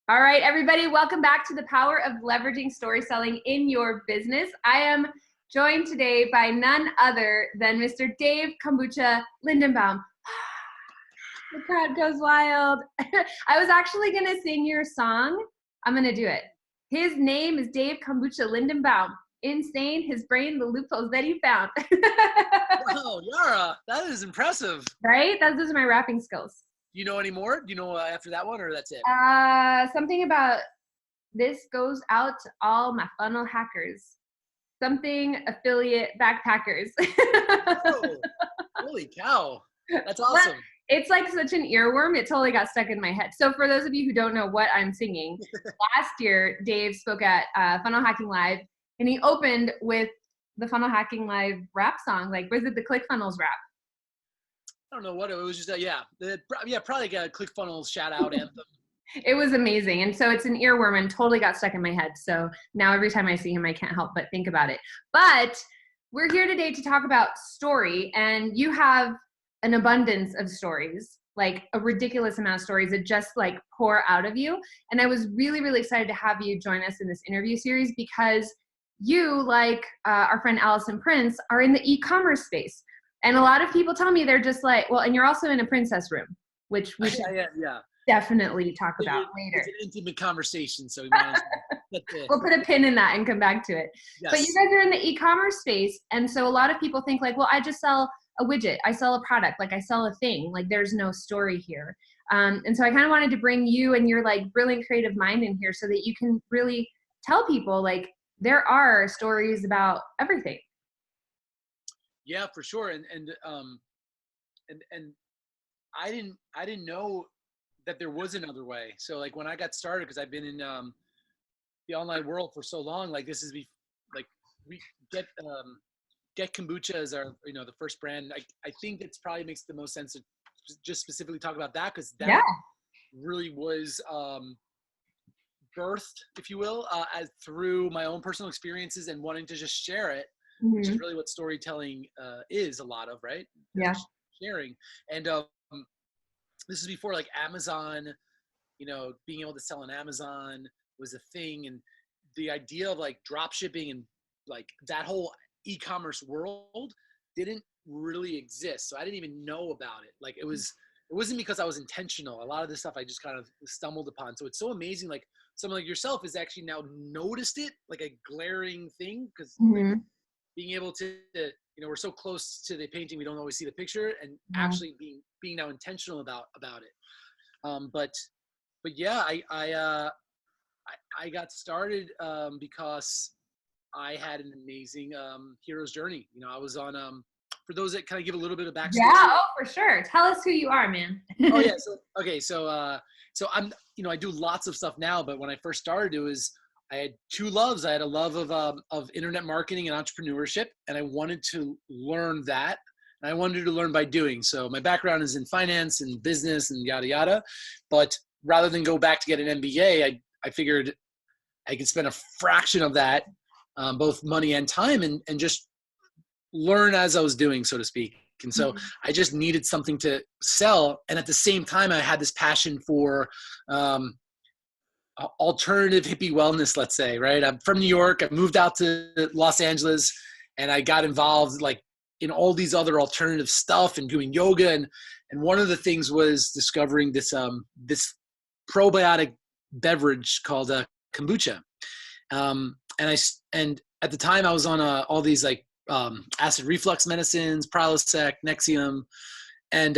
All right, everybody, welcome back to the power of leveraging story selling in your business. I am joined today by none other than Mr. Dave Kombucha Lindenbaum. The crowd goes wild. I was actually going to sing your song. I'm going to do it. His name is Dave Kombucha Lindenbaum. Insane, his brain, the loopholes that he found. Wow, Yara, that is impressive. Right? Those are my rapping skills. Do you know any more? Do you know after that one, or that's it? Something about this goes out to all my funnel hackers. Something affiliate backpackers. Oh, holy cow. That's awesome. It's like such an earworm. It totally got stuck in my head. So for those of you who don't know what I'm singing, last year, Dave spoke at Funnel Hacking Live, and he opened with the Funnel Hacking Live rap song. Like, was it the ClickFunnels rap? I don't know what it was. Just probably got a ClickFunnels shout out anthem. It was amazing. And so it's an earworm and totally got stuck in my head. So now every time I see him, I can't help but think about it. But we're here today to talk about story, and you have an abundance of stories, like a ridiculous amount of stories that just like pour out of you. And I was really, really excited to have you join us in this interview series because you, like our friend Allison Prince, are in the e-commerce space. And a lot of people tell me they're just like, well, and you're also in a princess room, which we should definitely talk about later. It's an intimate conversation, so we might as well. We'll put a pin in that and come back to it. Yes. But you guys are in the e-commerce space, and so a lot of people think like, well, I just sell a widget, I sell a product, like I sell a thing, like there's no story here. And so I kind of wanted to bring you and your like brilliant creative mind in here so that you can really tell people like there are stories about everything. Yeah, for sure. And I didn't know that there was another way. So like when I got started, because I've been in the online world for so long, like this is we get kombucha as our the first brand. I think it's probably makes the most sense to just specifically talk about that, because that really was birthed, if you will, as through my own personal experiences and wanting to just share it. Mm-hmm. Which is really what storytelling is a lot of, right? Yeah. Sharing. And this is before like Amazon, being able to sell on Amazon was a thing. And the idea of like drop shipping and like that whole e-commerce world didn't really exist. So I didn't even know about it. Like it wasn't because I was intentional. A lot of this stuff I just kind of stumbled upon. So it's so amazing. Like someone like yourself has actually now noticed it, like a glaring thing, because like, being able to, we're so close to the painting, we don't always see the picture, and actually being now intentional about it. But yeah, I got started because I had an amazing hero's journey. I was on for those that kind of give a little bit of backstory. Yeah, oh for sure. Tell us who you are, man. Oh yeah. So I'm I do lots of stuff now, but when I first started, I had two loves. I had a love of internet marketing and entrepreneurship, and I wanted to learn that. And I wanted to learn by doing. So my background is in finance and business and yada, yada. But rather than go back to get an MBA, I figured I could spend a fraction of that, both money and time, and just learn as I was doing, so to speak. And so I just needed something to sell. And at the same time, I had this passion for alternative hippie wellness, let's say, right? I'm from New York. I moved out to Los Angeles, and I got involved like in all these other alternative stuff and doing yoga. And one of the things was discovering this probiotic beverage called kombucha. And at the time I was on all these like acid reflux medicines, Prilosec, Nexium. And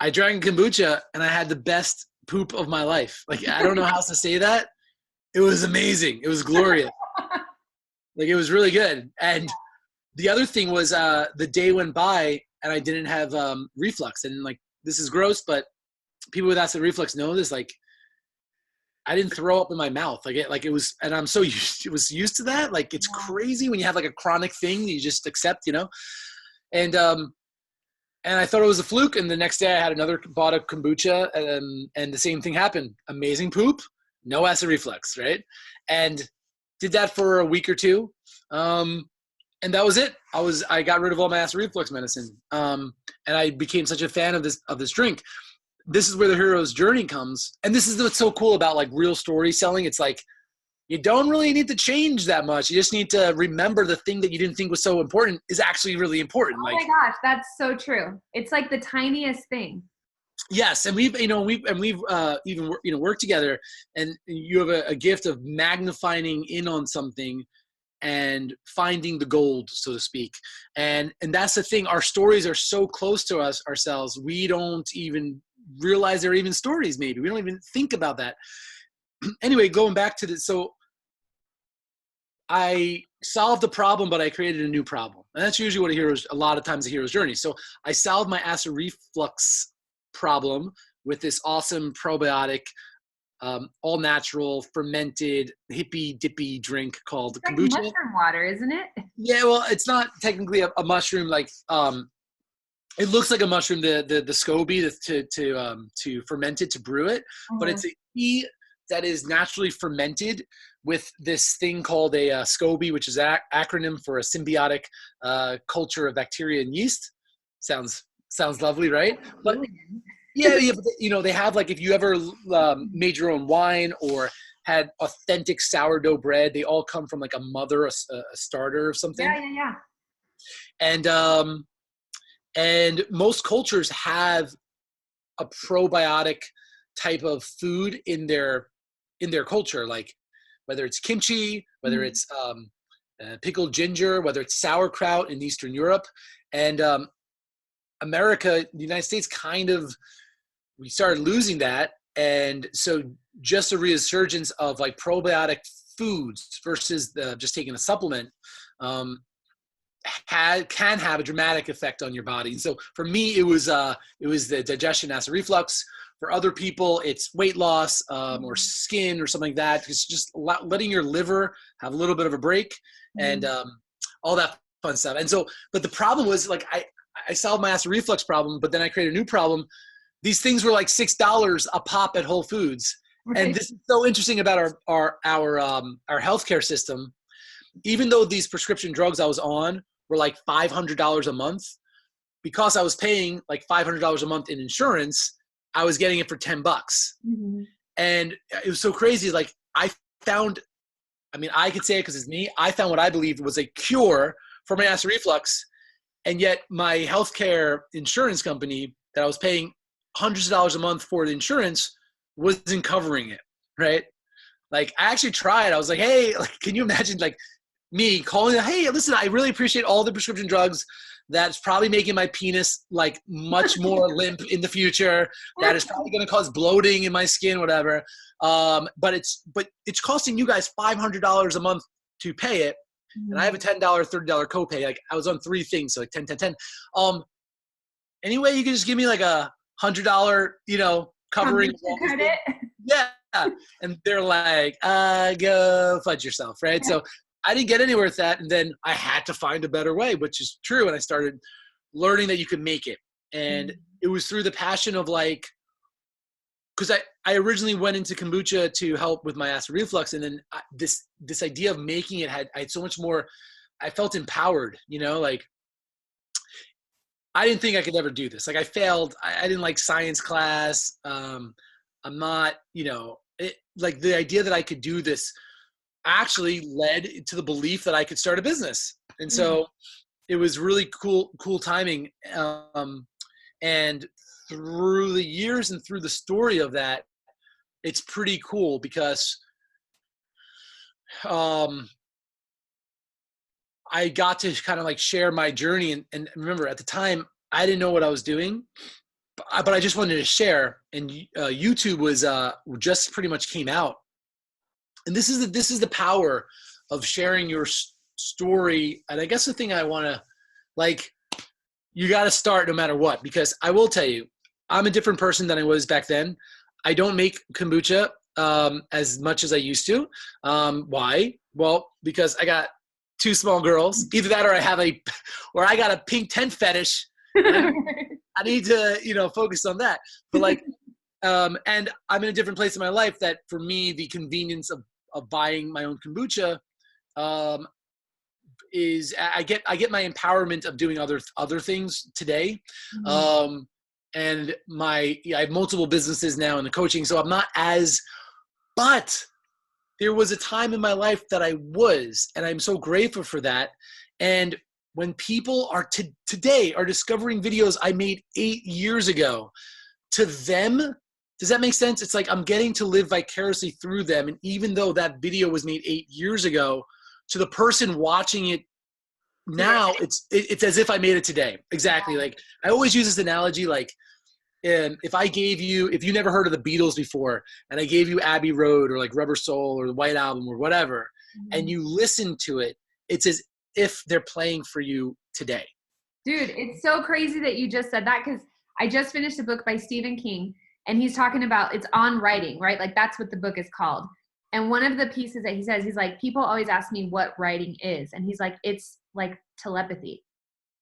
I drank kombucha, and I had the best poop of my life. Like, I don't know how else to say that. It was amazing. It was glorious. Like, it was really good. And the other thing was the day went by and I didn't have reflux. And like, this is gross, but people with acid reflux know this. Like, I didn't throw up in my mouth. It was, and I'm so used to that. Like, it's crazy when you have like a chronic thing that you just accept, And I thought it was a fluke. And the next day I had bought a kombucha, and the same thing happened. Amazing poop, no acid reflux, right? And did that for a week or two. And that was it. I got rid of all my acid reflux medicine. And I became such a fan of this drink. this is where the hero's journey comes. And this is what's so cool about like real story selling. It's like, you don't really need to change that much. You just need to remember the thing that you didn't think was so important is actually really important. Oh Like, my gosh, that's so true. It's like the tiniest thing. yes, and we've even worked together, and you have a gift of magnifying in on something and finding the gold, so to speak. And that's the thing. Our stories are so close to us ourselves. We don't even realize they're even stories. Maybe we don't even think about that. Anyway, going back to this, so I solved the problem, but I created a new problem, and that's usually what a lot of times a hero's journey. So I solved my acid reflux problem with this awesome probiotic, all natural, fermented, hippy dippy drink called It's like kombucha. mushroom water, isn't it? Yeah, well, it's not technically a mushroom. Like, it looks like a mushroom. The SCOBY to ferment it, to brew it, but it's a tea that is naturally fermented with this thing called a SCOBY, which is an acronym for a symbiotic culture of bacteria and yeast. Sounds lovely, right? But yeah, but they have, like, if you ever made your own wine or had authentic sourdough bread, they all come from like a mother, a starter or something. Yeah. And most cultures have a probiotic type of food in their culture, like whether it's kimchi, whether it's pickled ginger, whether it's sauerkraut in Eastern Europe. And America, the United States, we started losing that. And so just a resurgence of like probiotic foods versus just taking a supplement can have a dramatic effect on your body. And so for me, it was the digestion, acid reflux. For other people, it's weight loss or skin or something like that. It's just letting your liver have a little bit of a break and all that fun stuff. And so, but the problem was, like, I solved my acid reflux problem, but then I created a new problem. These things were like $6 a pop at Whole Foods. Right. And this is so interesting about our healthcare system. Even though these prescription drugs I was on were like $500 a month, because I was paying like $500 a month in insurance, I was getting it for $10. And it was so crazy. Like, I could say it because it's me. I found what I believed was a cure for my acid reflux. And yet my healthcare insurance company that I was paying hundreds of dollars a month for the insurance wasn't covering it. Right. Like, I actually tried. I was like, hey, like, can you imagine, like, me calling, hey, listen, I really appreciate all the prescription drugs. That's probably making my penis like much more limp in the future. That is probably going to cause bloating in my skin, whatever. But it's costing you guys $500 a month to pay it. And I have a $10, $30 copay. Like, I was on 3 things, so like 10, 10, 10. Anyway, you can just give me like $100, covering. Credit. Yeah. And they're like, go fudge yourself, right? So I didn't get anywhere with that. And then I had to find a better way, which is true. And I started learning that you could make it. And it was through the passion of, like, because I originally went into kombucha to help with my acid reflux. And then this idea of making it I had so much more, I felt empowered, like, I didn't think I could ever do this. Like, I failed. I didn't like science class. I'm not, like, the idea that I could do this actually led to the belief that I could start a business. And so it was really cool timing. And through the years and through the story of that, it's pretty cool because I got to kind of like share my journey. And remember, at the time, I didn't know what I was doing, but I just wanted to share. And YouTube was just pretty much came out. And this is the power of sharing your story. And I guess the thing I want to, like, you got to start no matter what, because I will tell you, I'm a different person than I was back then. I don't make kombucha as much as I used to. Why? Well, because I got 2 small girls. Either that or I got a pink tent fetish. I need to, focus on that. But like, and I'm in a different place in my life that, for me, the convenience of buying my own kombucha is I get my empowerment of doing other things today. and I have multiple businesses now in the coaching, so I'm not as, but there was a time in my life that I was, and I'm so grateful for that. And when people are today are discovering videos I made 8 years ago, to them, does that make sense? It's like I'm getting to live vicariously through them. And even though that video was made 8 years ago, to the person watching it now, it's as if I made it today. Exactly. Like I always use this analogy, like if you never heard of the Beatles before, and I gave you Abbey Road or like Rubber Soul or the White Album or whatever, and you listen to it, it's as if they're playing for you today. Dude, it's so crazy that you just said that, because I just finished a book by Stephen King, and he's talking about, it's on writing, right? Like that's what the book is called. And one of the pieces that he says, he's like, people always ask me what writing is. And he's like, it's like telepathy.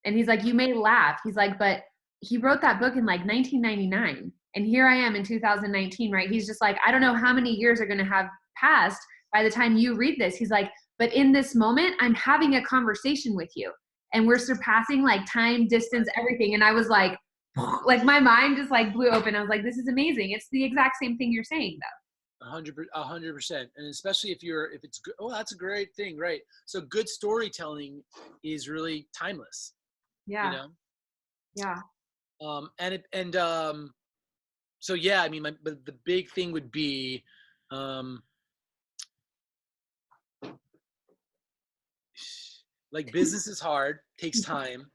And he's like, you may laugh. He's like, but he wrote that book in like 1999. And here I am in 2019, right? He's just like, I don't know how many years are going to have passed by the time you read this. He's like, but in this moment, I'm having a conversation with you. And we're surpassing like time, distance, everything. And I was like my mind just like blew open. I was like, this is amazing. It's the exact same thing you're saying though. 100%. And especially if it's good. Oh, that's a great thing. Right. So good storytelling is really timeless. Yeah. You know? Yeah. So yeah, I mean, but the big thing would be, like business is hard, takes time.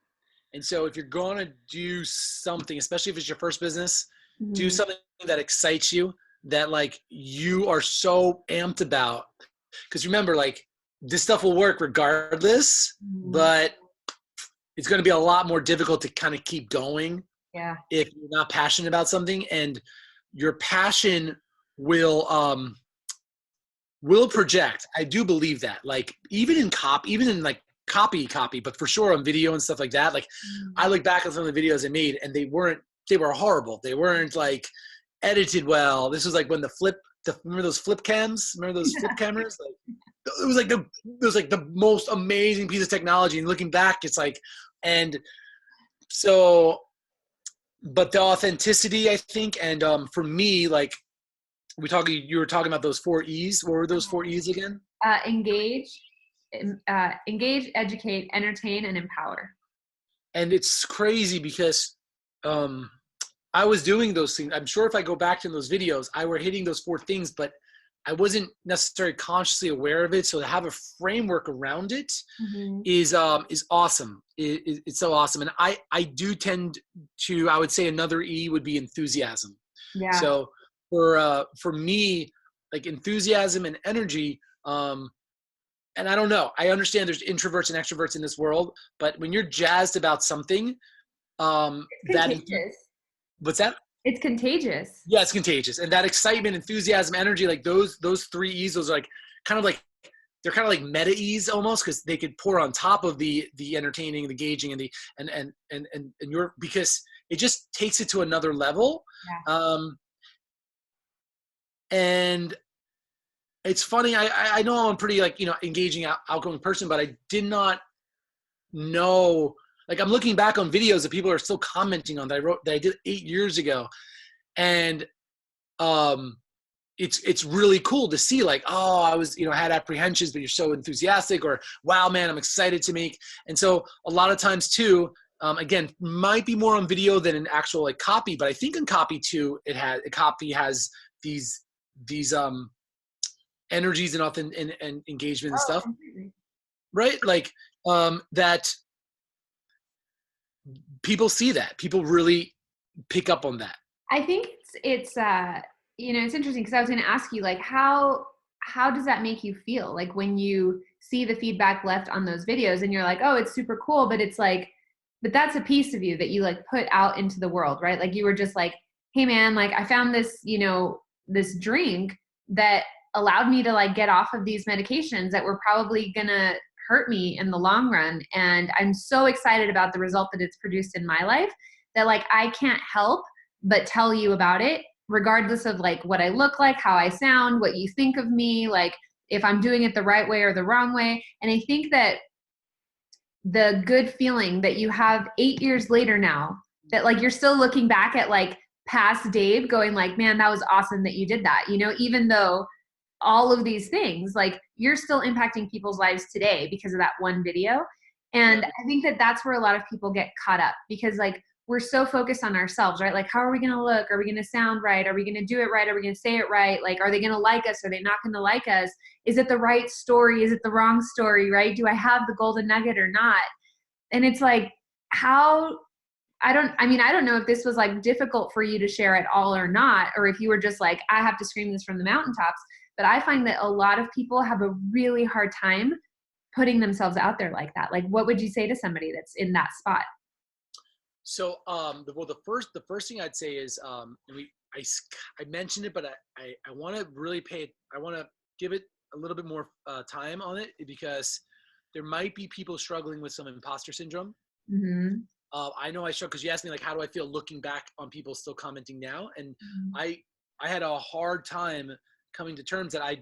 And so if you're going to do something, especially if it's your first business, do something that excites you, that like you are so amped about. Because remember, like this stuff will work regardless, but it's going to be a lot more difficult to kind of keep going. Yeah. If you're not passionate about something, and your passion will project. I do believe that. Like even in copy, but for sure on video and stuff like that. Like I look back at some of the videos I made, and they were horrible. They weren't like edited well. This was like when remember those flip cams? Remember those flip cameras? Like, it was like the most amazing piece of technology. And looking back, it's like, and so, but the authenticity, I think, and for me, like you were talking about those 4 E's. What were those 4 E's again? Engage, educate, entertain, and empower. And it's crazy because I was doing those things. I'm sure if I go back to those videos, I were hitting those 4 things, but I wasn't necessarily consciously aware of it. So to have a framework around it is awesome. It's so awesome. And I do tend to, I would say another E would be enthusiasm. Yeah. So for me, like enthusiasm and energy, and I don't know, I understand there's introverts and extroverts in this world, but when you're jazzed about something, what's that? It's contagious. Yeah, it's contagious. And that excitement, enthusiasm, energy, like those 3 E's, those are like kind of like, they're kind of like meta E's almost, because they could pour on top of the entertaining, the engaging, and because it just takes it to another level. Yeah. And it's funny, I know I'm pretty like, engaging, outgoing person, but I did not know, like I'm looking back on videos that people are still commenting on that I did 8 years ago. And it's really cool to see like, oh, I was, had apprehensions, but you're so enthusiastic, or wow, man, I'm excited to make. And so a lot of times too, again, might be more on video than an actual like copy, but I think in copy too, copy has these energies and engagement and stuff. Completely. Right? Like that people see that. People really pick up on that. I think it's it's interesting, because I was going to ask you, like, how does that make you feel? Like when you see the feedback left on those videos and you're like, oh, it's super cool, but it's like, but that's a piece of you that you like put out into the world, right? Like you were just like, hey man, like I found this, this drink that allowed me to like get off of these medications that were probably gonna hurt me in the long run. And I'm so excited about the result that it's produced in my life that like I can't help but tell you about it, regardless of like what I look like, how I sound, what you think of me, like if I'm doing it the right way or the wrong way. And I think that the good feeling that you have 8 years later now, that like you're still looking back at like past Dave going like, man, that was awesome that you did that, you know, even though all of these things, like you're still impacting people's lives today because of that one video. And Yeah. I think that that's where a lot of people get caught up because like we're so focused on ourselves, right? Like, how are we going to look? Are we going to sound right? Are we going to do it right? Are we going to say it right? Like, are they going to like us? Are they not going to like us? Is it the right story? Is it the wrong story, right? Do I have the golden nugget or not? And it's like, how, I don't know if this was like difficult for you to share at all or not, or if you were just like, I have to scream this from the mountaintops. But I find that a lot of people have a really hard time putting themselves out there like that. Like, what would you say to somebody that's in that spot? So, the first thing I'd say is, and I mentioned it, but I want to really I want to give it a little bit more time on it because there might be people struggling with some imposter syndrome. Mm-hmm. I know I struggle because you asked me like, how do I feel looking back on people still commenting now? And Mm-hmm. I had a hard time coming to terms that I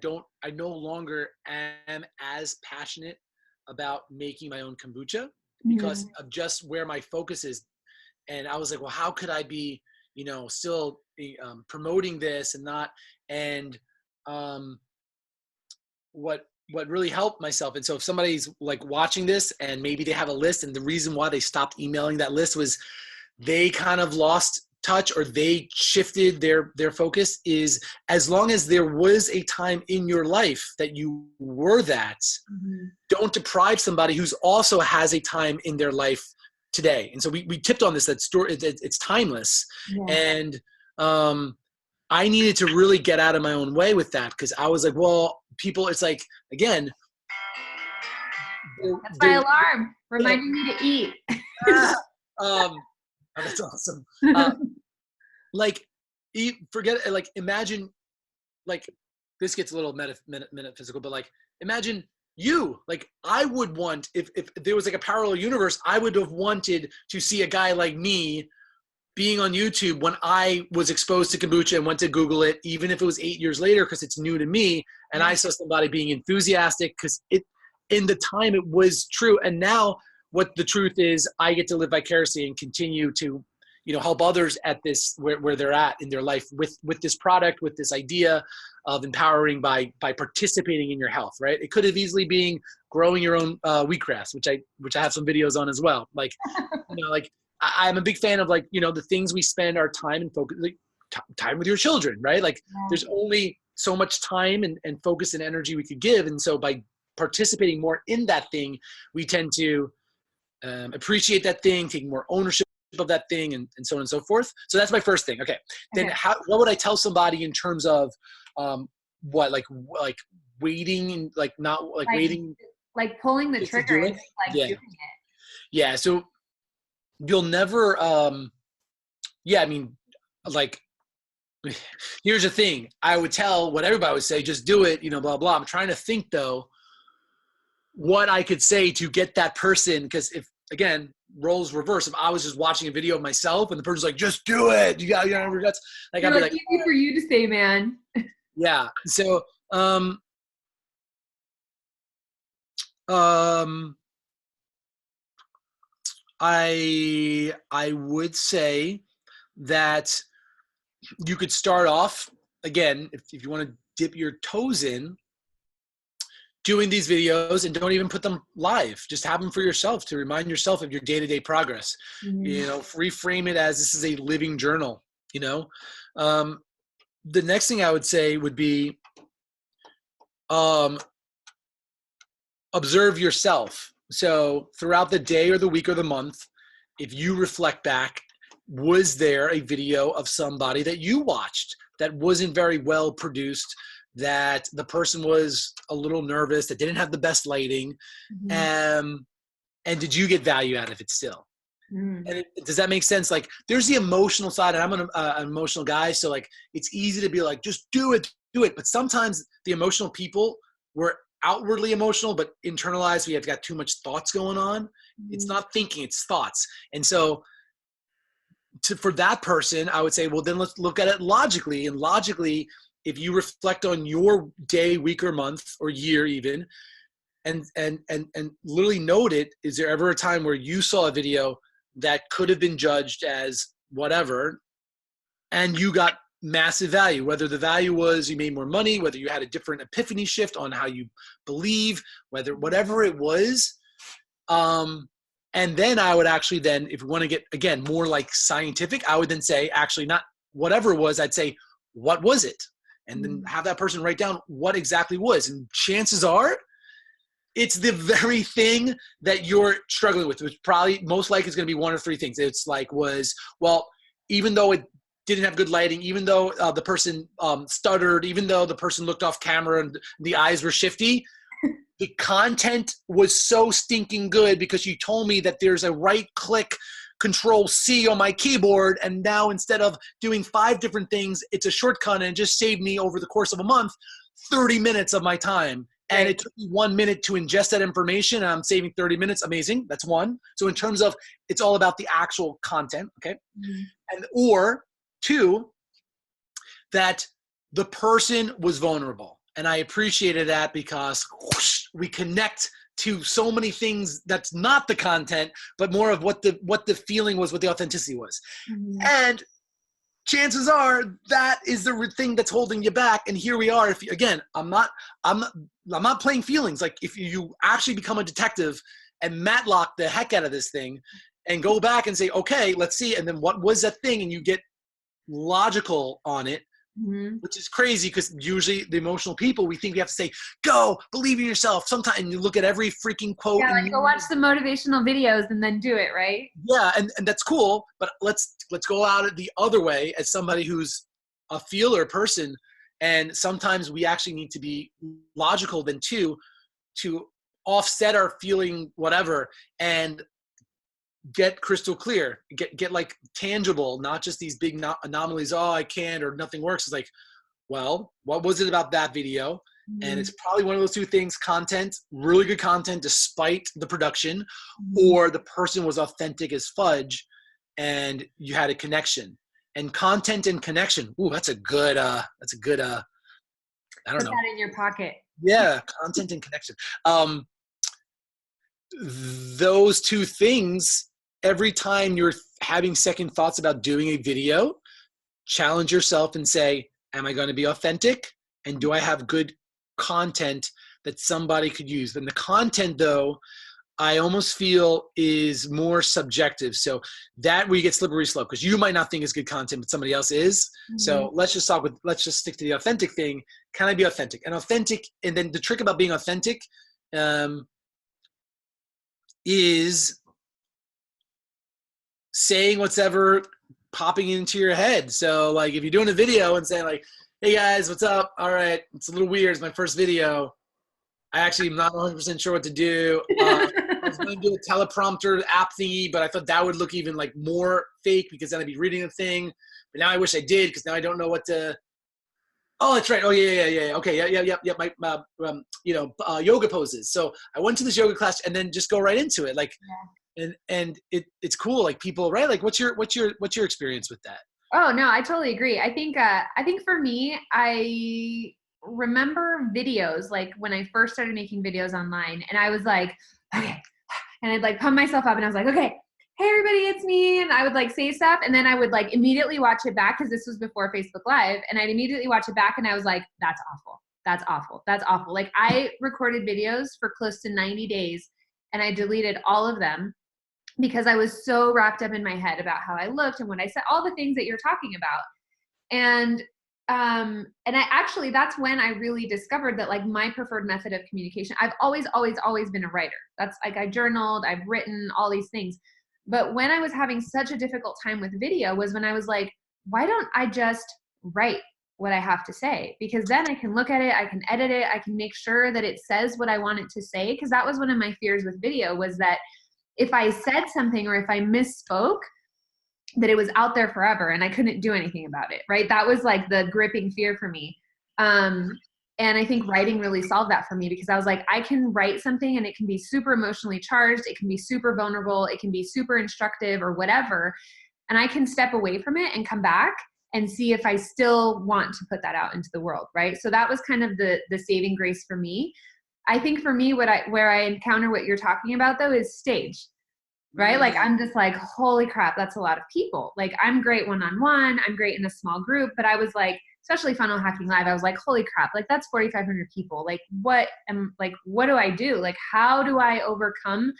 no longer am as passionate about making my own kombucha because of just where my focus is. And I was like, well, how could I be, still promoting this and not, and what really helped myself. And so if somebody's like watching this and maybe they have a list and the reason why they stopped emailing that list was they kind of lost touch or they shifted their focus, is as long as there was a time in your life that you were that, don't deprive somebody who's also has a time in their life today. And so we tipped on this, that story, it's timeless. Yeah. And I needed to really get out of my own way with that because I was like, well, people, it's like, again, That's my alarm reminding me to eat. oh, that's awesome. Like, forget it. Like, imagine, like, this gets a little metaphysical, but like, imagine you, like, I would want, if there was like a parallel universe, I would have wanted to see a guy like me being on YouTube when I was exposed to kombucha and went to Google it, even if it was 8 years later, because it's new to me. And I saw somebody being enthusiastic because in the time it was true. And now what the truth is, I get to live vicariously and continue to, help others at this, where they're at in their life with this product, with this idea of empowering by participating in your health, right? It could have easily been growing your own wheatgrass, which I have some videos on as well. Like, like, I'm a big fan of like, the things we spend our time and focus, like time with your children, right? Like there's only so much time and focus and energy we could give. And so by participating more in that thing, we tend to appreciate that thing, take more ownership of that thing, and so on and so forth. So that's my first thing. Okay. Then what would I tell somebody in terms of what, like waiting and like not like waiting, like pulling the trigger and just, like doing it. Yeah. So you'll never, I mean, like, here's the thing. I would tell what everybody would say, just do it, blah, blah. I'm trying to think though, what I could say to get that person. Cause if, again, roles reverse, if I was just watching a video of myself and the person's like, just do it, you got regrets. Like, I'd be like, easy for you to say, man. Yeah. So, I would say that you could start off, again, if you want to dip your toes in, doing these videos, and don't even put them live. Just have them for yourself to remind yourself of your day-to-day progress. Reframe it as this is a living journal. The next thing I would say would be observe yourself. So throughout the day or the week or the month, if you reflect back, was there a video of somebody that you watched that wasn't very well produced, that the person was a little nervous, that didn't have the best lighting, and did you get value out of it still? And does that make sense? Like, there's the emotional side, and I'm an emotional guy, so like it's easy to be like, just do it. But sometimes the emotional people, we're outwardly emotional, but internalized, we have got too much thoughts going on. It's not thinking, it's thoughts. And so for that person, I would say, well, then let's look at it logically. And logically, if you reflect on your day, week, or month, or year even, and literally note it, is there ever a time where you saw a video that could have been judged as whatever, and you got massive value, whether the value was you made more money, whether you had a different epiphany shift on how you believe, whatever it was. And then I would actually then, if you want to get, again, more like scientific, I would then say, actually not whatever it was, I'd say, what was it? And then have that person write down what exactly was. And chances are it's the very thing that you're struggling with, which probably most likely is going to be one of three things. It's like even though it didn't have good lighting, even though the person stuttered, even though the person looked off camera and the eyes were shifty, the content was so stinking good because you told me that there's a right click Control C on my keyboard, and now instead of doing 5 different things, it's a shortcut, and it just saved me over the course of a month 30 minutes of my time. And it took me 1 minute to ingest that information, and I'm saving 30 minutes. Amazing. That's one. So in terms of, it's all about the actual content, okay? And or 2, that the person was vulnerable. And I appreciated that because whoosh, we connect to so many things that's not the content, but more of what the feeling was, what the authenticity was. And chances are that is the thing that's holding you back. And here we are. If you, again, I'm not playing feelings. Like if you actually become a detective and matlock the heck out of this thing and go back and say, okay, let's see. And then what was that thing? And you get logical on it. Which is crazy because usually the emotional people, we think we have to say, go, believe in yourself. Sometimes and you look at every freaking quote. Yeah, like go watch the motivational videos and then do it, right? Yeah, and that's cool. But let's go out the other way as somebody who's a feeler person. And sometimes we actually need to be logical then too, to offset our feeling whatever and get crystal clear, get like tangible, not just these big anomalies. Oh, I can't, or nothing works. It's like, well, what was it about that video? And it's probably one of those 2 things: content, really good content despite the production, or the person was authentic as fudge and you had a connection. And content and connection. Ooh, that's a good I don't know. Put that in your pocket. Yeah, content and connection. Those 2 things, every time you're having second thoughts about doing a video, challenge yourself and say, am I going to be authentic? And do I have good content that somebody could use? And the content, though, I almost feel is more subjective. So that where you get slippery slope, because you might not think it's good content, but somebody else is. So let's just stick to the authentic thing. Can I be authentic? And authentic, and then the trick about being authentic is saying what's ever popping into your head. So like if you're doing a video and saying like, hey guys, what's up? All right, it's a little weird. It's my first video. I actually am not 100% sure what to do. I was going to do a teleprompter app thingy, but I thought that would look even like more fake because then I'd be reading the thing. But now I wish I did because now I don't know what to. Oh, that's right. Oh, yeah. Okay, yeah. My yoga poses. So I went to this yoga class and then just go right into it. Like, and it's cool. Like people, right? Like, what's your experience with that? Oh no, I totally agree. I think for me, I remember videos like when I first started making videos online, and I was like, okay, and I'd like pump myself up, and I was like, okay, hey everybody, it's me, and I would like say stuff, and then I would like immediately watch it back because this was before Facebook Live, and I'd immediately watch it back, and I was like, that's awful. That's awful. That's awful. Like I recorded videos for close to 90 days, and I deleted all of them because I was so wrapped up in my head about how I looked and what I said, all the things that you're talking about. And I actually, that's when I really discovered that like my preferred method of communication, I've always been a writer. That's like, I journaled, I've written all these things. But when I was having such a difficult time with video was when I was like, why don't I just write what I have to say? Because then I can look at it, I can edit it, I can make sure that it says what I want it to say. Because that was one of my fears with video, was that if I said something or if I misspoke, that it was out there forever and I couldn't do anything about it, right? That was like the gripping fear for me. And I think writing really solved that for me, because I was like, I can write something and it can be super emotionally charged, it can be super vulnerable, it can be super instructive or whatever, and I can step away from it and come back and see if I still want to put that out into the world, right? So that was kind of the saving grace for me. I think for me, where I encounter what you're talking about though is stage. right? Like, I'm just like, holy crap, that's a lot of people. Like, I'm great one-on-one, I'm great in a small group, but I was like, especially Funnel Hacking Live, I was like, holy crap, like that's 4,500 people. Like, what do I do? Like, how do I overcome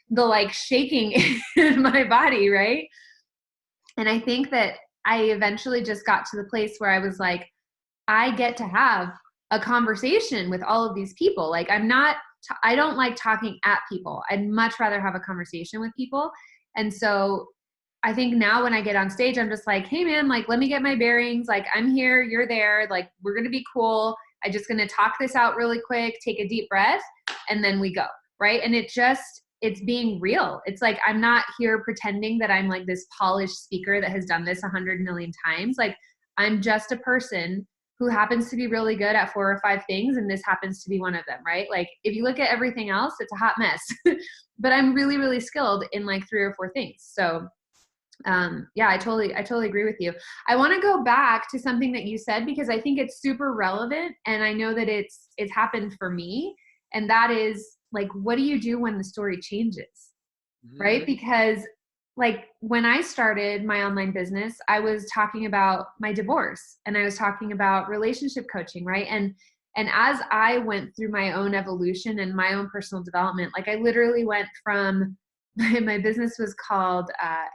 the like shaking in my body, right? And I think that I eventually just got to the place where I was like, I get to have a conversation with all of these people. Like, I don't like talking at people. I'd much rather have a conversation with people. And so I think now when I get on stage, I'm just like, hey man, like, let me get my bearings. Like, I'm here, you're there. Like, we're going to be cool. I'm just going to talk this out really quick, take a deep breath, and then we go. Right. And it's being real. It's like, I'm not here pretending that I'm like this polished speaker that has done this 100 million times. Like, I'm just a person who happens to be really good at 4 or 5 things, and this happens to be one of them, right? Like, if you look at everything else, it's a hot mess. But I'm really, really skilled in like 3 or 4 things. So yeah, I totally agree with you. I want to go back to something that you said, because I think it's super relevant, and I know that it's happened for me. And that is like, what do you do when the story changes? Right? Because like when I started my online business, I was talking about my divorce, and I was talking about relationship coaching, right? And as I went through my own evolution and my own personal development, like I literally went from my business was called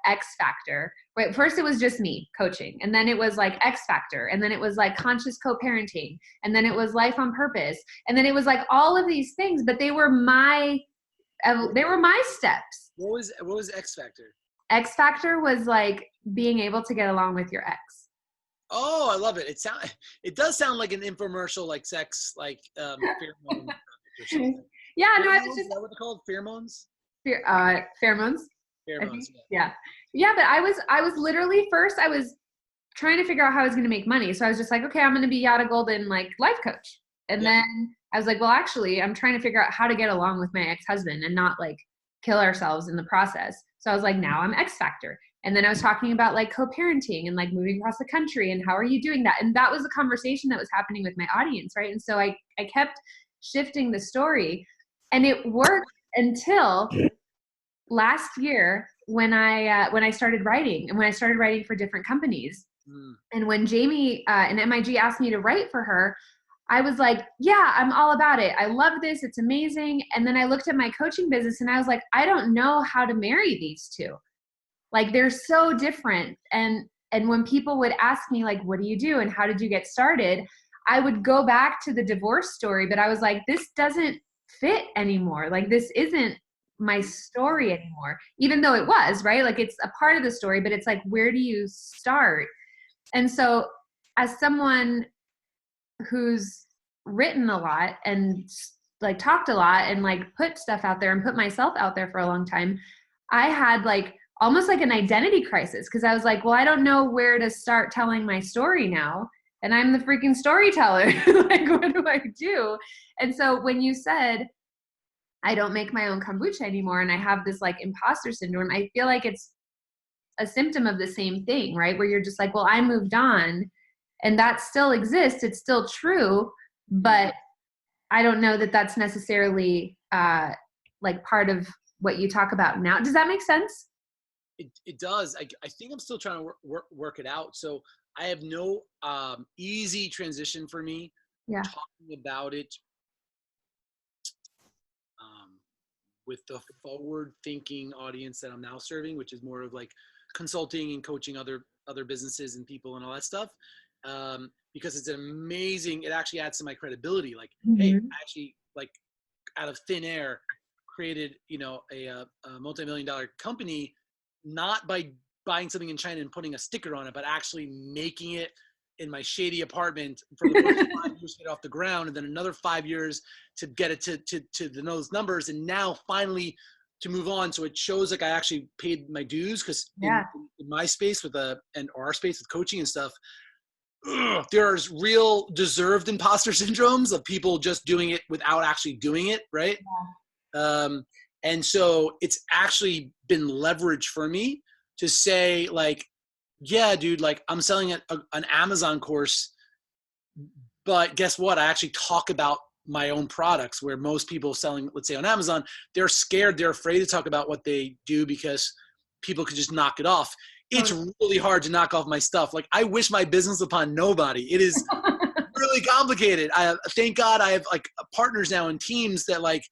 X Factor. Right? First it was just me coaching, and then it was like X Factor, and then it was like conscious co-parenting, and then it was life on purpose, and then it was like all of these things, but they were my steps. What was X Factor? X Factor was like being able to get along with your ex. Oh, I love it. It does sound like an infomercial, like sex, like pheromone or something. Yeah, Pheromones? no, I was just Is that what they're called? Pheromones? pheromones. Pheromones. Yeah, but I was literally first I was trying to figure out how I was going to make money. So I was just like, okay, I'm going to be Yada Golden like life coach. And then I was like, well, actually, I'm trying to figure out how to get along with my ex-husband and not like kill ourselves in the process. So I was like, now I'm X Factor. And then I was talking about like co-parenting and like moving across the country and how are you doing that? And that was a conversation that was happening with my audience, right? And so I kept shifting the story, and it worked until last year when I started writing, and when I started writing for different companies. And when Jamie in MIG asked me to write for her, I was like, yeah, I'm all about it. I love this. It's amazing. And then I looked at my coaching business and I was like, I don't know how to marry these two. Like, they're so different. And when people would ask me like, what do you do? And how did you get started? I would go back to the divorce story, but I was like, this doesn't fit anymore. Like, this isn't my story anymore, even though it was, right? Like, it's a part of the story, but it's like, where do you start? And so as someone who's written a lot and like talked a lot and like put stuff out there and put myself out there for a long time, I had like almost like an identity crisis, because I was like, well, I don't know where to start telling my story now. And I'm the freaking storyteller. Like, what do I do? And so when you said, I don't make my own kombucha anymore, and I have this like imposter syndrome, I feel like it's a symptom of the same thing, right? Where you're just like, well, I moved on, and that still exists. It's still true, but I don't know that that's necessarily like part of what you talk about now. Does that make sense? It does. I think I'm still trying to work it out. So I have no easy transition for me talking about it with the forward thinking audience that I'm now serving, which is more of like consulting and coaching other businesses and people and all that stuff. Because it's an amazing, it actually adds to my credibility. Like, hey, I actually like out of thin air created, a multi-million-dollar company, not by buying something in China and putting a sticker on it, but actually making it in my shady apartment for the first 5 years to get off the ground, and then another 5 years to get it to those numbers, and now finally to move on. So it shows like I actually paid my dues, because in my space and our space with coaching and stuff, there's real deserved imposter syndromes of people just doing it without actually doing it, right? And so it's actually been leverage for me to say like, yeah, dude, like I'm selling an Amazon course, but guess what? I actually talk about my own products, where most people selling, let's say on Amazon, they're scared, they're afraid to talk about what they do because people could just knock it off. It's really hard to knock off my stuff. Like, I wish my business upon nobody. It is really complicated. Thank God I have like partners now and teams that like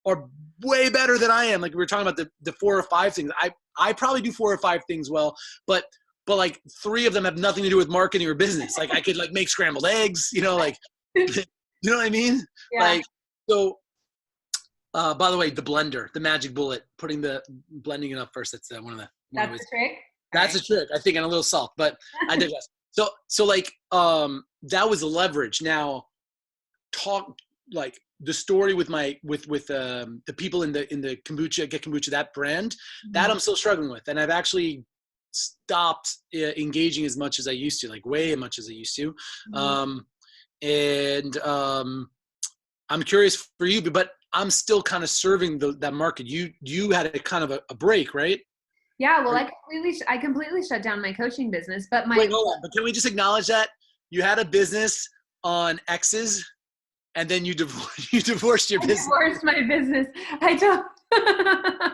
are way better than I am. Like, we were talking about the 4 or 5 things. I probably do 4 or 5 things well, but like 3 of them have nothing to do with marketing or business. Like, I could like make scrambled eggs, like, you know what I mean? Yeah. Like, so, by the way, the blender, the magic bullet, blending it up first. That's that's the trick. That's a trick, I think, and a little salt, but I digress. So like, that was leverage. Now, talk like the story with the people in the kombucha, Get Kombucha, that brand, that I'm still struggling with, and I've actually stopped engaging as much as I used to, like way as much as I used to. I'm curious for you, but I'm still kind of serving that market. You had a kind of a break, right? Yeah, well, I completely shut down my coaching business, but Wait, hold on. But can we just acknowledge that you had a business on X's, and then you divorced your business? I divorced my business. I don't.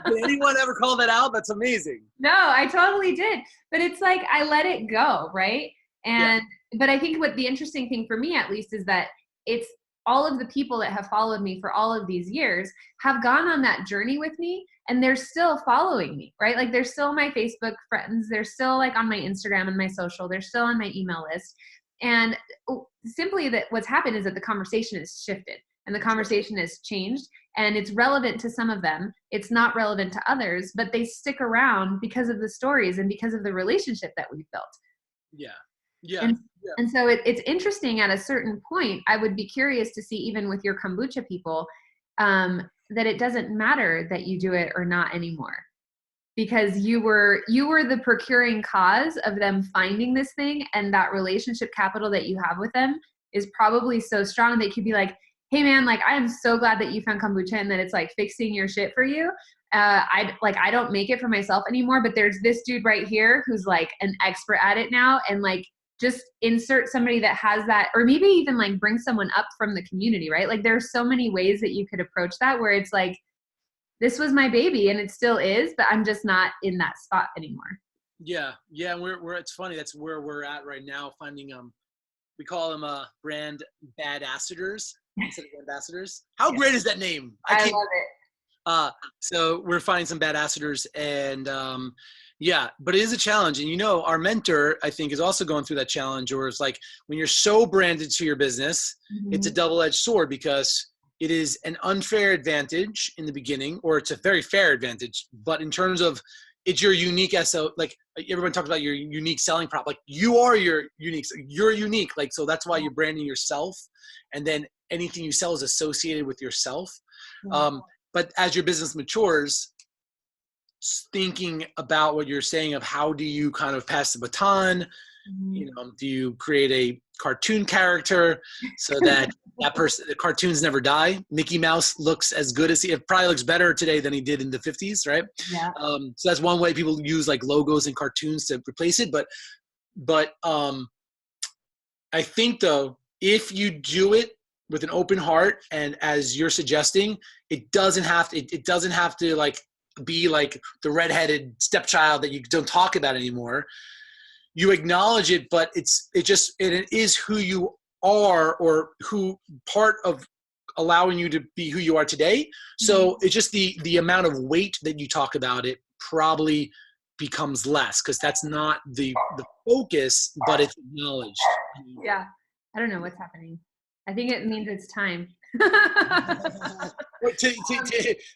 Did anyone ever call that out? That's amazing. No, I totally did. But it's like I let it go, right? And but I think what the interesting thing for me, at least, is that it's all of the people that have followed me for all of these years have gone on that journey with me, and they're still following me, right? Like, they're still my Facebook friends. They're still like on my Instagram and my social. They're still on my email list. And simply that what's happened is that the conversation has shifted and the conversation has changed, and it's relevant to some of them. It's not relevant to others, but they stick around because of the stories and because of the relationship that we've built. Yeah. Yeah. And so it's interesting. At a certain point, I would be curious to see, even with your kombucha people, that it doesn't matter that you do it or not anymore, because you were the procuring cause of them finding this thing, and that relationship capital that you have with them is probably so strong that you could be like, hey man, like, I am so glad that you found kombucha and that it's like fixing your shit for you. I don't make it for myself anymore, but there's this dude right here who's like an expert at it now, and like, just insert somebody that has that, or maybe even like bring someone up from the community, right? Like, there's so many ways that you could approach that, where it's like, this was my baby and it still is, but I'm just not in that spot anymore. Yeah. It's funny. That's where we're at right now. Finding we call them brand badassadors instead of ambassadors. How great is that name? I love it. So we're finding some badassadors, and but it is a challenge. And our mentor, I think, is also going through that challenge, or it's like, when you're so branded to your business, it's a double-edged sword, because it is an unfair advantage in the beginning, or it's a very fair advantage. But in terms of, it's your unique SO, like everyone talks about your unique selling prop, like you are you're unique. Like, so that's why you're branding yourself. And then anything you sell is associated with yourself. But as your business matures, thinking about what you're saying of how do you kind of pass the baton, do you create a cartoon character so that the cartoons never die? Mickey Mouse looks as good as it probably looks better today than he did in the 50s, right? Yeah. So that's one way people use like logos and cartoons to replace it. But I think, though, if you do it with an open heart, and as you're suggesting, it doesn't have to like be like the redheaded stepchild that you don't talk about anymore. You acknowledge it, but it is who you are, or who part of allowing you to be who you are today. So it's just the amount of weight that you talk about it probably becomes less, because that's not the focus, but it's acknowledged. Yeah. I don't know what's happening. I think it means it's time.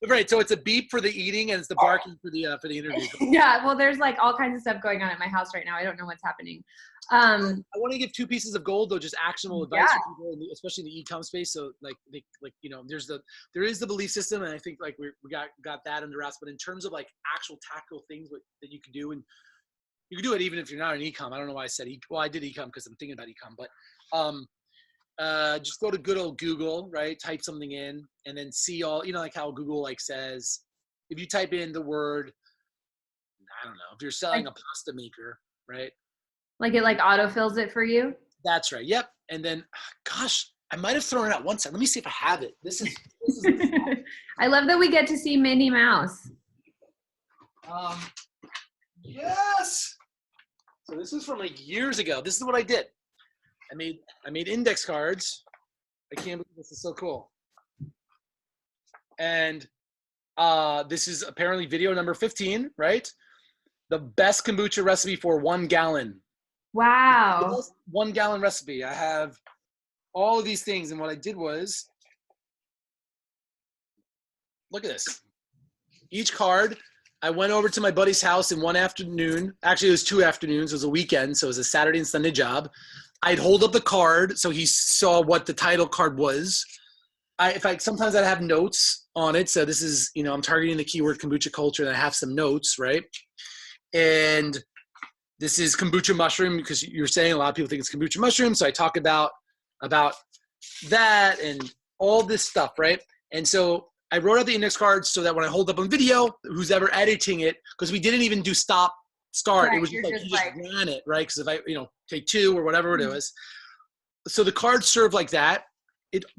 Right. So it's a beep for the eating, and it's the barking for the interview. Yeah. Well, there's like all kinds of stuff going on at my house right now. I don't know what's happening. I want to give 2 pieces of gold, though, just actionable advice for people, especially in the e-com space. So like there is the belief system, and I think like we got that under wraps. But in terms of like actual tactical things that you can do, and you can do it even if you're not in e-com. I don't know why I said I did e-com because I'm thinking about e-com, but just go to good old Google, right? Type something in, and then see all, like how Google like says, if you type in the word, I don't know, if you're selling a pasta maker, right? Like it like autofills it for you? That's right. Yep. And then, gosh, I might have thrown it out one time. Let me see if I have it. This is I love that we get to see Minnie Mouse. Yes. So this is from like years ago. This is what I did. I made index cards. I can't believe this is so cool. And this is apparently video number 15, right? The best kombucha recipe for 1 gallon. Wow. 1 gallon recipe. I have all of these things. And what I did was, look at this. Each card, I went over to my buddy's house in one afternoon. Actually, it was 2 afternoons. It was a weekend. So it was a Saturday and Sunday job. I'd hold up the card so he saw what the title card was. Sometimes I'd have notes on it. So this is, I'm targeting the keyword kombucha culture, and I have some notes, right? And this is kombucha mushroom, because you're saying a lot of people think it's kombucha mushroom. So I talk about that and all this stuff, right? And so I wrote out the index cards so that when I hold up on video, who's ever editing it, because we didn't even do stop, start. Right, it was just like, you just ran it, right? Because if I, take 2 or whatever it was. So the cards serve like that.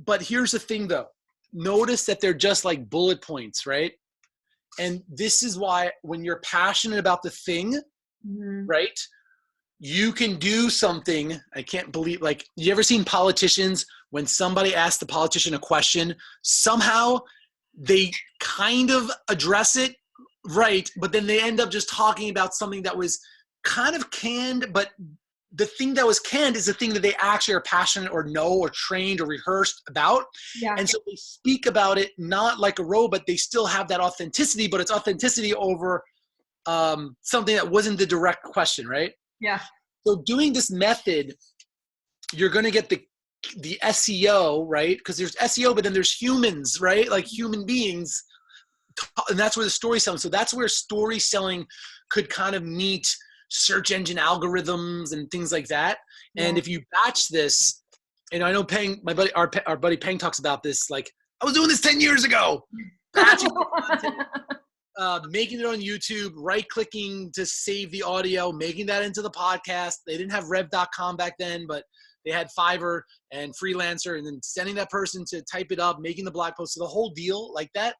But here's the thing though. Notice that they're just like bullet points, right? And this is why when you're passionate about the thing, right? You can do something. I can't believe, like, you ever seen politicians, when somebody asks the politician a question, somehow they kind of address it right, but then they end up just talking about something that was kind of canned, but the thing that was canned is the thing that they actually are passionate or know or trained or rehearsed about. Yeah. And so they speak about it not like a robot. They still have that authenticity, but it's authenticity over something that wasn't the direct question, right? Yeah. So doing this method, you're going to get the SEO, right? Because there's SEO, but then there's humans, right? Like human beings. And that's where the story selling. So that's where story selling could kind of meet search engine algorithms and things like that. Yeah. And if you batch this, and I know Peng, my buddy, our buddy Peng talks about this, like, I was doing this 10 years ago. Batching content, making it on YouTube, right-clicking to save the audio, making that into the podcast. They didn't have rev.com back then, but they had Fiverr and Freelancer, and then sending that person to type it up, making the blog post, so the whole deal like that.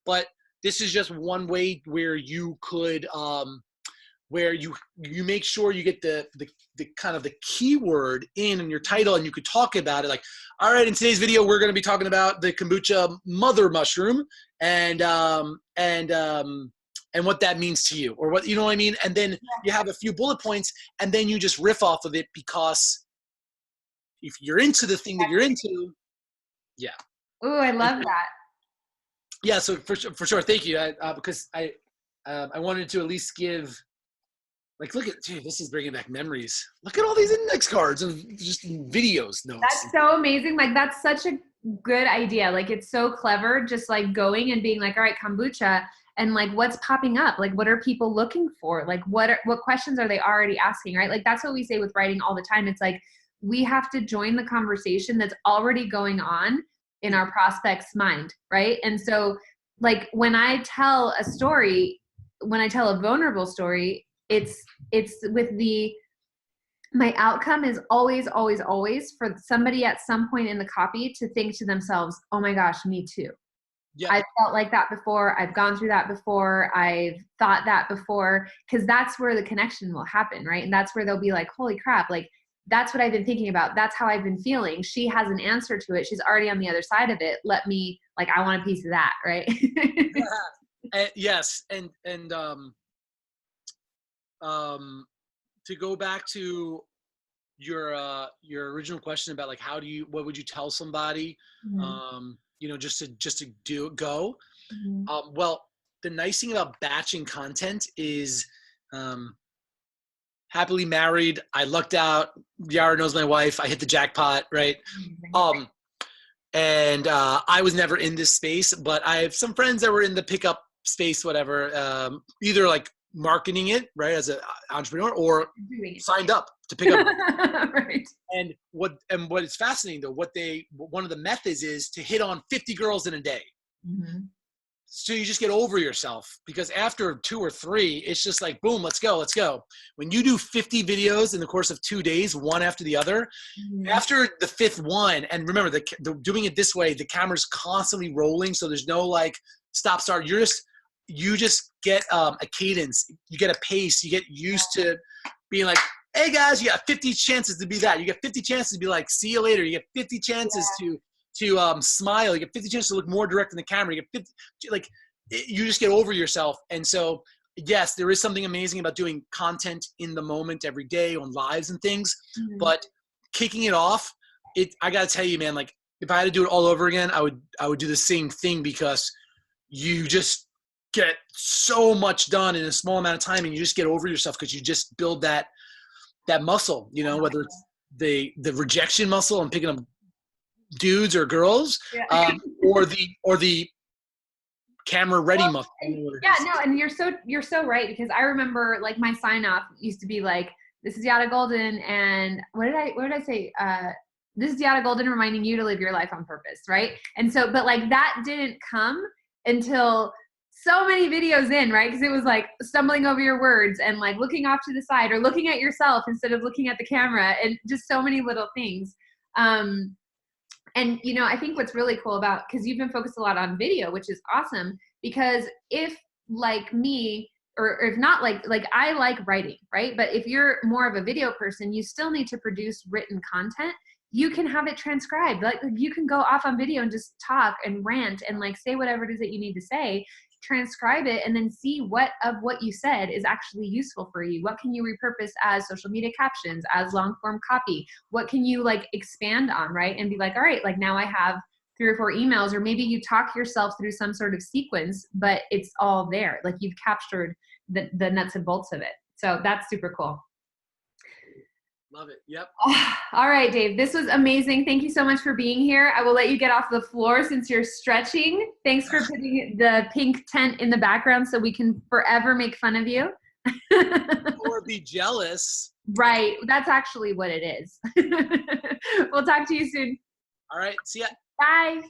But this is just one way where you could, where you make sure you get the kind of the keyword in your title, and you could talk about it. Like, all right, in today's video, we're going to be talking about the kombucha mother mushroom and what that means to you, or what, you know what I mean? And then you have a few bullet points, and then you just riff off of it, because if you're into the thing that you're into, yeah. Oh, I love that. Yeah, so for sure, thank you. Because I wanted to at least give, like, look at, dude, this is bringing back memories. Look at all these index cards and just videos, notes. That's so amazing. Like, that's such a good idea. Like, it's so clever, just like going and being like, all right, kombucha, and like, what's popping up? Like, what are people looking for? Like, what questions are they already asking, right? Like, that's what we say with writing all the time. It's like, we have to join the conversation that's already going on in our prospect's mind, right? And so, like, when I tell a story, when I tell a vulnerable story, it's with my outcome is always, always, always for somebody at some point in the copy to think to themselves, oh my gosh, me too. Yeah. I've felt like that before. I've gone through that before. I've thought that before, because that's where the connection will happen, right? And that's where they'll be like, holy crap, like, that's what I've been thinking about. That's how I've been feeling. She has an answer to it. She's already on the other side of it. Let me, like, I want a piece of that, right? Yeah. Yes. And to go back to your original question about, like, what would you tell somebody, just to go. Well, the nice thing about batching content is, happily married, I lucked out. Yara knows my wife. I hit the jackpot, right? And I was never in this space, but I have some friends that were in the pickup space, whatever, either like marketing it, right, as an entrepreneur, or signed up to pick up. Right. And what is fascinating though, one of the methods is to hit on 50 girls in a day. So you just get over yourself, because after 2 or 3, it's just like, boom, let's go, let's go. When you do 50 videos in the course of 2 days, one after the other, after the 5th one, and remember, doing it this way, the camera's constantly rolling, so there's no like stop start. You just get a cadence, you get a pace, you get used to being like, hey guys, you got 50 chances to be that. You get 50 chances to be like, see you later. You get 50 chances to smile. You get 50 chances to look more direct in the camera. You get 50, like, you just get over yourself. And so, yes, there is something amazing about doing content in the moment every day on lives and things, but kicking it off, I got to tell you, man, like, if I had to do it all over again, I would do the same thing, because you just get so much done in a small amount of time, and you just get over yourself because you just build that muscle, you know, whether it's the rejection muscle and picking up dudes or girls, or the camera ready muscle. Yeah, no, and you're so right, because I remember like my sign off used to be like, this is Yada Golden, and what did I say? This is Yada Golden reminding you to live your life on purpose, right? And so, but like that didn't come until so many videos in, right? Because it was like stumbling over your words and like looking off to the side or looking at yourself instead of looking at the camera, and just so many little things. And, you know, I think what's really cool about, because you've been focused a lot on video, which is awesome, because if like me, or if not, like I like writing, right? But if you're more of a video person, you still need to produce written content. You can have it transcribed. Like you can go off on video and just talk and rant and like say whatever it is that you need to say, transcribe it, and then see what of what you said is actually useful for you. What can you repurpose as social media captions, as long form copy? What can you like expand on, right? And be like, all right, like now I have 3 or 4 emails, or maybe you talk yourself through some sort of sequence, but it's all there. Like you've captured the nuts and bolts of it. So that's super cool. Love it. Yep. All right, Dave, this was amazing. Thank you so much for being here. I will let you get off the floor since you're stretching. Thanks for putting the pink tent in the background so we can forever make fun of you. Or be jealous. Right. That's actually what it is. We'll talk to you soon. All right. See ya. Bye.